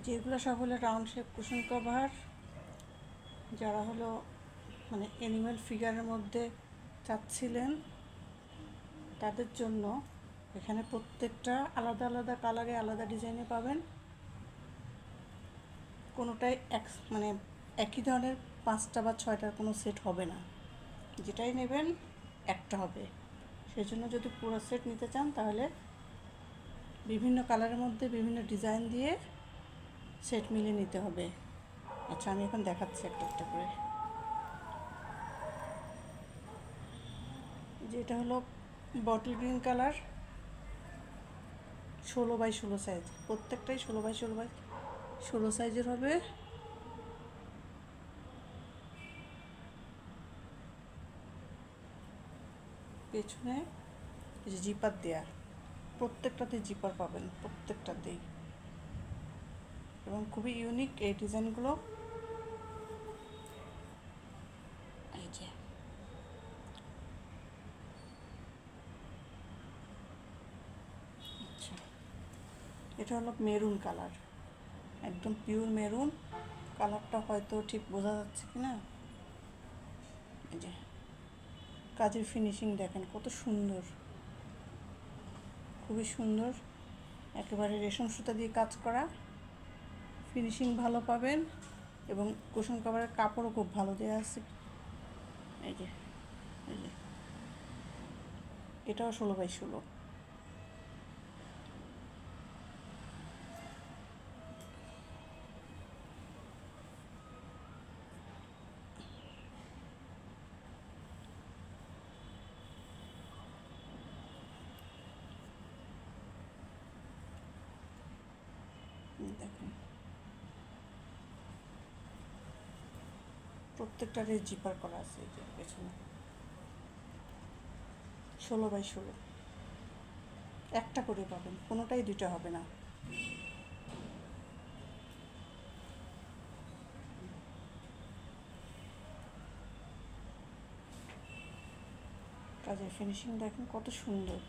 যেগুলো সব হলো রাউন্ড শেপ কুশন কভার। যারা হলো মানে অ্যানিম্যাল ফিগারের মধ্যে চাচ্ছিলেন তাদের জন্য এখানে প্রত্যেকটা আলাদা আলাদা কালারে আলাদা ডিজাইনে পাবেন। কোনোটাই মানে একই ধরনের 5টা বা 6টার কোনো সেট হবে না, যেটাই নেবেন একটা হবে। সেই জন্য যদি পুরো সেট নিতে চান তাহলে বিভিন্ন কালারের মধ্যে বিভিন্ন ডিজাইন দিয়ে সেট মিলিয়ে নিতে হবে। আচ্ছা, আমি এখন দেখাচ্ছি একটা একটা করে। যেটা হলো bottle green colour, 16x16 size, প্রত্যেকটাই 16x16 সাইজের হবে। পেছনে এই যে জিপার দেয়া, প্রত্যেকটাতে জিপার পাবেন, প্রত্যেকটাতেই। এবং খুবই ইউনিক এই ডিজাইনগুলো। এই যে আচ্ছা, এটা হলো মেরুন কালার, একদম পিওর মেরুন কালারটা, হয়তো ঠিক বোঝা যাচ্ছে কি না। এই যে কাজের ফিনিশিং দেখেন কত সুন্দর, খুবই সুন্দর, একেবারে রেশম সুতা দিয়ে কাজ করা, ফিনিশিং ভালো পাবেন। এবং কুশন কভারের কাপড়ও খুব ভালো দেওয়া আছে। এই যে এই যে এটাও 16x16। দেখুন প্রত্যেকটারে জিপার করা আছে। এই যে পেছনে 16x16, একটা করে পাবেন, কোনোটাই দুটো হবে না। কাজের ফিনিশিং দেখেন কত সুন্দর।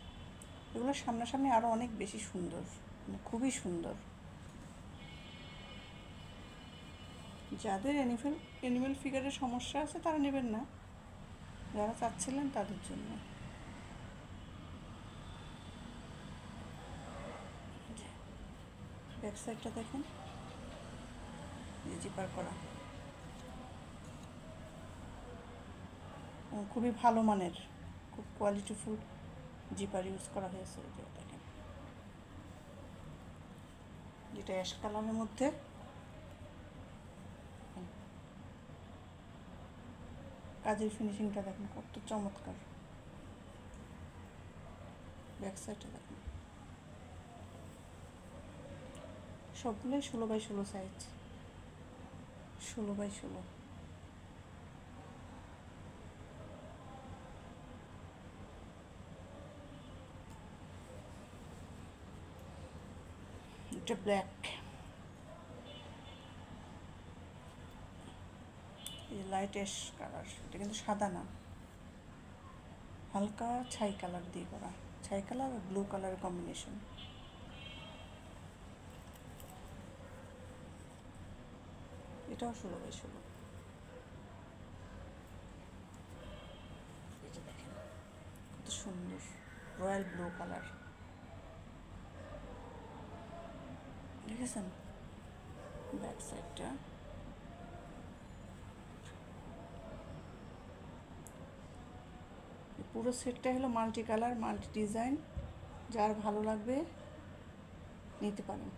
এগুলো সামনাসামনি আরও অনেক বেশি সুন্দর, মানে খুবই সুন্দর। যাদের অ্যানিমেল ফিগারের সমস্যা আছে তারা নেবেন না, যারা চাচ্ছিলেন তাদের জন্য। ব্যাক সাইডটা দেখেন, জিপার করা, খুবই ভালো মানের, খুব কোয়ালিটিফুল জিপার ইউজ করা হয়েছে। এই যে দেখেন, যেটা অ্যাশ কালারের মধ্যে, কাজের ফিনিশিংটা দেখেন কত চমৎকার। ব্যাক সাইডটা দেখেন, সবগুলোই 16x16 সাইজ, 16x16। এটা ব্ল্যাক, এই লাইট অ্যাশ কালার, এটা কিন্তু সাদা না, হালকা ছাই কালার দিয়ে করা, ছাই কালার আর ব্লু কালারের কম্বিনেশন। এটাও 16x16। এই যে দেখেন কত সুন্দর, রয়্যাল ব্লু কালার, দেখেছেন ব্যাক সাইডটা। পুরো সেটটা হলো মাল্টি কালার, মাল্টি ডিজাইন, যার ভালো লাগবে নিতে পারেন।